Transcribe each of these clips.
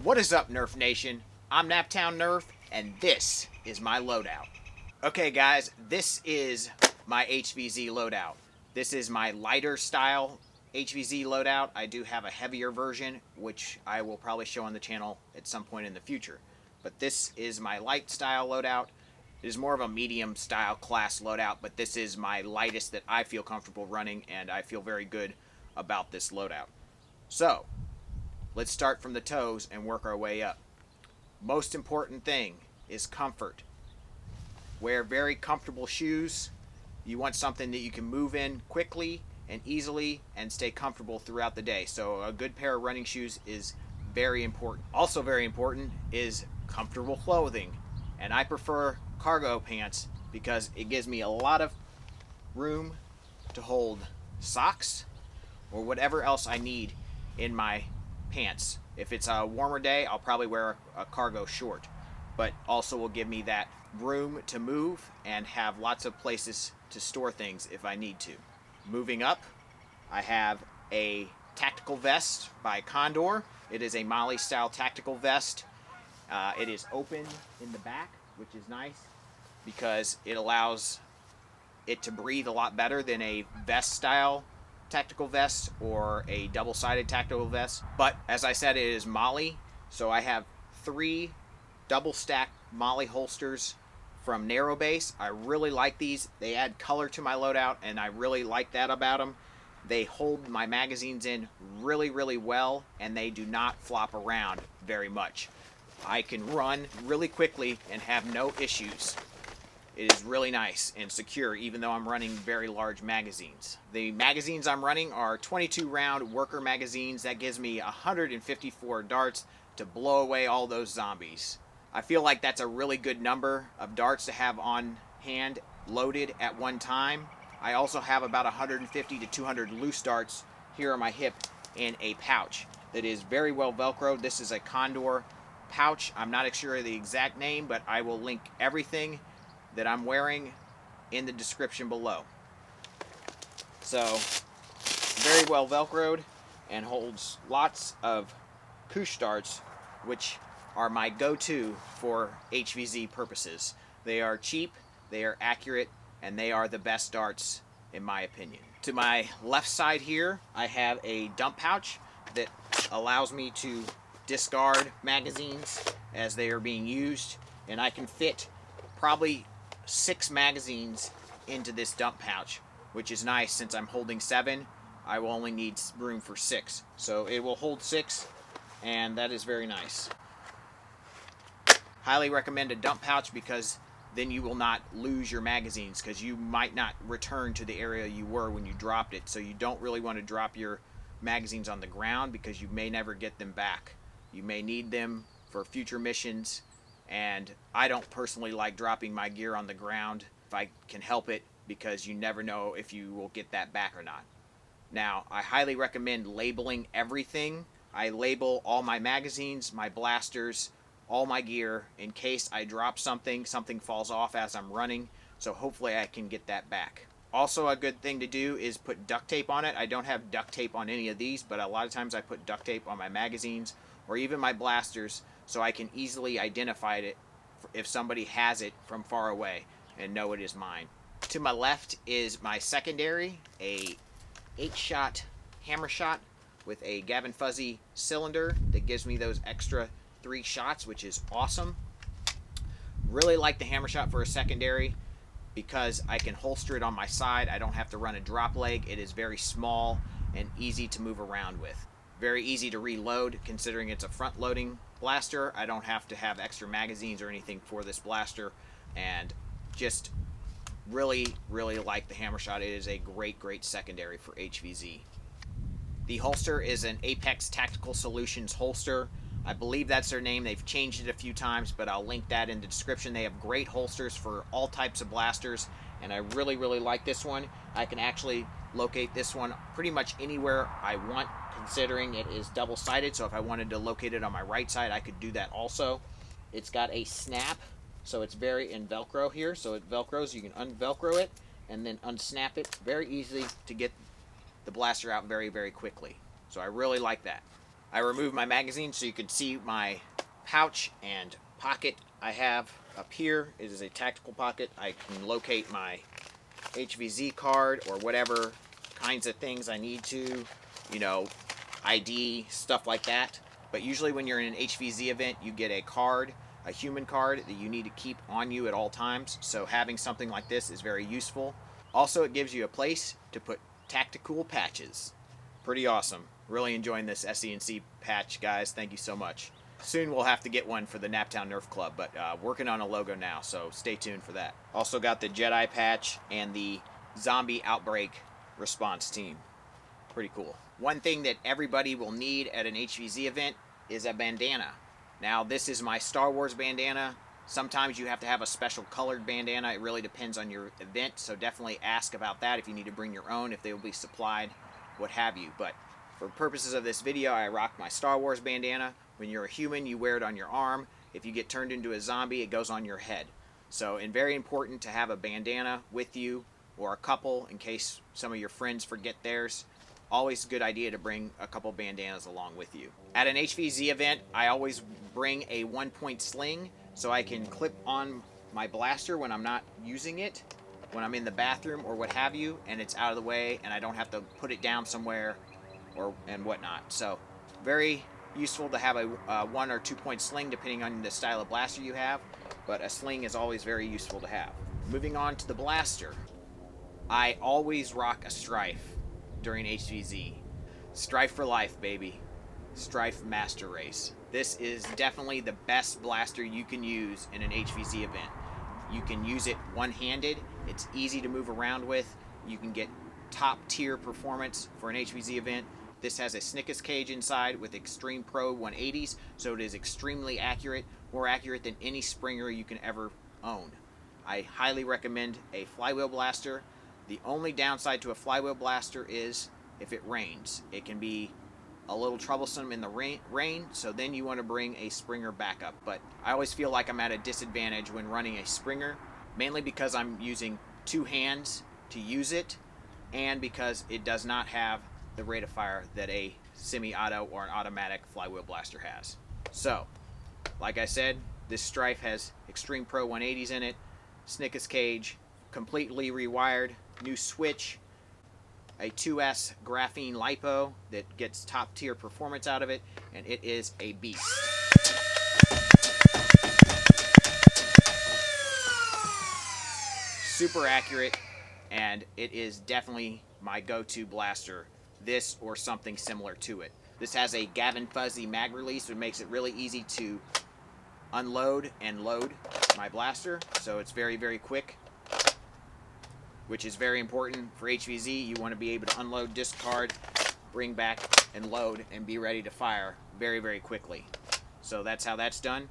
What is up, Nerf Nation? I'm Naptown Nerf, and this is my loadout. Okay, guys, this is my HvZ loadout. This is my lighter style HvZ loadout. I do have a heavier version, which I will probably show on the channel at some point in the future. But this is my light style loadout. It is more of a medium style class loadout, but this is my lightest that I feel comfortable running, and I feel very good about this loadout. So, let's start from the toes and work our way up. Most important thing is comfort. Wear very comfortable shoes. You want something that you can move in quickly and easily and stay comfortable throughout the day. So a good pair of running shoes is very important. Also very important is comfortable clothing. And I prefer cargo pants because it gives me a lot of room to hold socks or whatever else I need in my pants. If it's a warmer day, I'll probably wear a cargo short, but also will give me that room to move and have lots of places to store things if I need to. Moving up, I have a tactical vest by Condor. It is a Molly style tactical vest. It is open in the back, which is nice because it allows it to breathe a lot better than a vest style tactical vest or a double-sided tactical vest. But as I said, it is Molly, so I have 3 double-stacked Molly holsters from Narrow Base. I really like these. They add color to my loadout, and I really like that about them. They hold my magazines in really, really well, and they do not flop around very much. I can run really quickly and have no issues. It is really nice and secure, even though I'm running very large magazines. The magazines I'm running are 22 round worker magazines. That gives me 154 darts to blow away all those zombies. I feel like that's a really good number of darts to have on hand loaded at one time. I also have about 150 to 200 loose darts here on my hip in a pouch that is very well velcroed. This is a Condor pouch. I'm not sure of the exact name, but I will link everything that I'm wearing in the description below. So, very well velcroed and holds lots of push darts, which are my go-to for HvZ purposes. They are cheap, they are accurate, and they are the best darts in my opinion. To my left side here, I have a dump pouch that allows me to discard magazines as they are being used, and I can fit probably 6 magazines into this dump pouch, which is nice. Since I'm holding 7, I will only need room for 6. So it will hold 6, and that is very nice. Highly recommend a dump pouch because then you will not lose your magazines, because you might not return to the area you were when you dropped it. So you don't really want to drop your magazines on the ground because you may never get them back. You may need them for future missions, and I don't personally like dropping my gear on the ground if I can help it, because you never know if you will get that back or not. Now, I highly recommend labeling everything. I label all my magazines, my blasters, all my gear in case I drop something falls off as I'm running, so hopefully I can get that back. Also, a good thing to do is put duct tape on it. I don't have duct tape on any of these, but a lot of times I put duct tape on my magazines or even my blasters so I can easily identify it if somebody has it from far away and know it is mine. To my left is my secondary, a 8-shot hammer shot with a Gavin Fuzzy cylinder that gives me those extra 3 shots, which is awesome. Really like the hammer shot for a secondary because I can holster it on my side. I don't have to run a drop leg. It is very small and easy to move around with. Very easy to reload considering it's a front loading blaster. I don't have to have extra magazines or anything for this blaster, and just really, really like the hammer shot. It is a great secondary for HvZ. The holster is an Apex Tactical Solutions holster. I believe that's their name. They've changed it a few times, but I'll link that in the description. They have great holsters for all types of blasters, and I really, really like this one. I can actually locate this one pretty much anywhere I want, considering it is double-sided, so if I wanted to locate it on my right side, I could do that also. It's got a snap, so it's very in Velcro here, so it Velcros. You can unvelcro it and then unsnap it very easily to get the blaster out very, very quickly. So I really like that. I removed my magazine so you can see my pouch and pocket I have up here. It is a tactical pocket. I can locate my HvZ card or whatever kinds of things I need to, you know, ID, stuff like that. But usually when you're in an HvZ event, you get a card, a human card that you need to keep on you at all times. So having something like this is very useful. Also, it gives you a place to put tactical patches. Pretty awesome. Really enjoying this SENC patch, guys. Thank you so much. Soon we'll have to get one for the Naptown Nerf Club, but working on a logo now, so stay tuned for that. Also got the Jedi patch and the Zombie Outbreak Response Team. Pretty cool. One thing that everybody will need at an HvZ event is a bandana. Now, this is my Star Wars bandana. Sometimes you have to have a special colored bandana. It really depends on your event, so definitely ask about that if you need to bring your own, if they will be supplied, what have you. But for purposes of this video, I rock my Star Wars bandana. When you're a human, you wear it on your arm. If you get turned into a zombie, it goes on your head. So, and very important to have a bandana with you, or a couple, in case some of your friends forget theirs. Always a good idea to bring a couple bandanas along with you. At an HvZ event, I always bring a 1-point sling so I can clip on my blaster when I'm not using it, when I'm in the bathroom or what have you, and it's out of the way and I don't have to put it down somewhere and whatnot. So very useful to have a 1 or 2 point sling depending on the style of blaster you have, but a sling is always very useful to have. Moving on to the blaster, I always rock a Strife during HvZ. Strife for life, baby. Strife Master Race. This is definitely the best blaster you can use in an HvZ event. You can use it one-handed. It's easy to move around with. You can get top tier performance for an HvZ event. This has a Snickers cage inside with Extreme Pro 180s, so it is extremely accurate, more accurate than any Springer you can ever own. I highly recommend a flywheel blaster. The only downside to a flywheel blaster is if it rains. It can be a little troublesome in the rain, so then you want to bring a Springer backup. But I always feel like I'm at a disadvantage when running a Springer, mainly because I'm using 2 hands to use it, and because it does not have the rate of fire that a semi-auto or an automatic flywheel blaster has. So, like I said, this Strife has Extreme Pro 180s in it, Snickers cage, completely rewired, new switch, a 2S graphene lipo that gets top tier performance out of it, and it is a beast. Super accurate, and it is definitely my go-to blaster, this or something similar to it. This has a Gavin Fuzzy mag release, which makes it really easy to unload and load my blaster, so it's very, very quick, which is very important for HvZ. You want to be able to unload, discard, bring back, and load, and be ready to fire very, very quickly. So that's how that's done.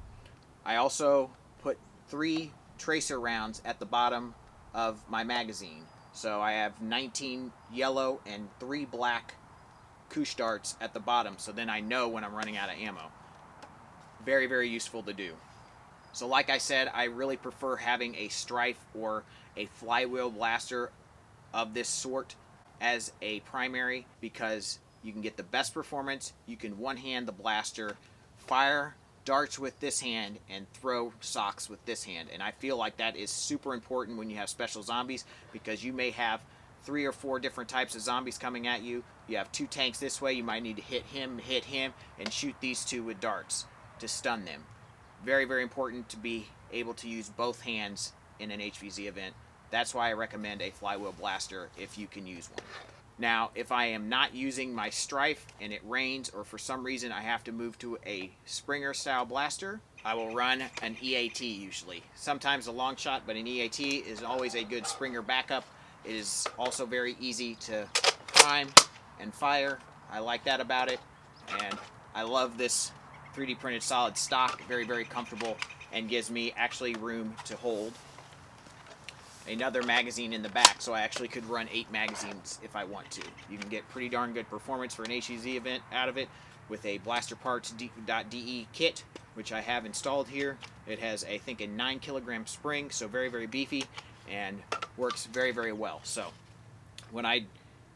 I also put 3 tracer rounds at the bottom of my magazine. So I have 19 yellow and 3 black Kush darts at the bottom, so then I know when I'm running out of ammo. Very, very useful to do. So like I said, I really prefer having a Strife or a flywheel blaster of this sort as a primary, because you can get the best performance. You can one-hand the blaster, fire darts with this hand, and throw socks with this hand. And I feel like that is super important when you have special zombies, because you may have 3 or 4 different types of zombies coming at you. You have 2 tanks this way, you might need to hit him, and shoot these 2 with darts to stun them. Very, very important to be able to use both hands in an HvZ event. That's why I recommend a flywheel blaster if you can use one. Now, if I am not using my Strife and it rains, or for some reason I have to move to a Springer style blaster, I will run an EAT usually. Sometimes a long shot, but an EAT is always a good Springer backup. It is also very easy to prime and fire. I like that about it, and I love this 3D printed solid stock. Very, very comfortable, and gives me actually room to hold another magazine in the back, so I actually could run 8 magazines if I want to. You can get pretty darn good performance for an HvZ event out of it with a blasterparts.de kit, which I have installed here. It has, I think, a 9 kilogram spring, so very, very beefy, and works very, very well. So when I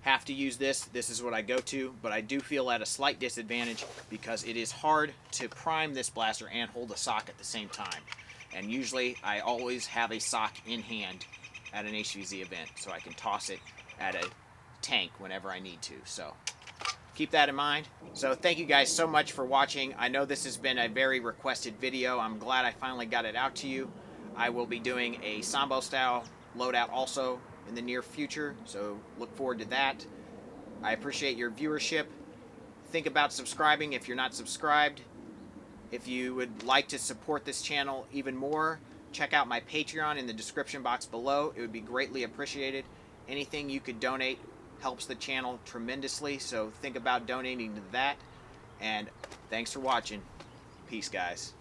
have to use this, this is what I go to, but I do feel at a slight disadvantage because it is hard to prime this blaster and hold a sock at the same time. And usually I always have a sock in hand at an HvZ event, so I can toss it at a tank whenever I need to. So keep that in mind. So thank you guys so much for watching. I know this has been a very requested video. I'm glad I finally got it out to you. I will be doing a Sambo style loadout also in the near future, so look forward to that. I appreciate your viewership. Think about subscribing if you're not subscribed. If you would like to support this channel even more, check out my Patreon in the description box below. It would be greatly appreciated. Anything you could donate helps the channel tremendously, so think about donating to that. And thanks for watching. Peace, guys.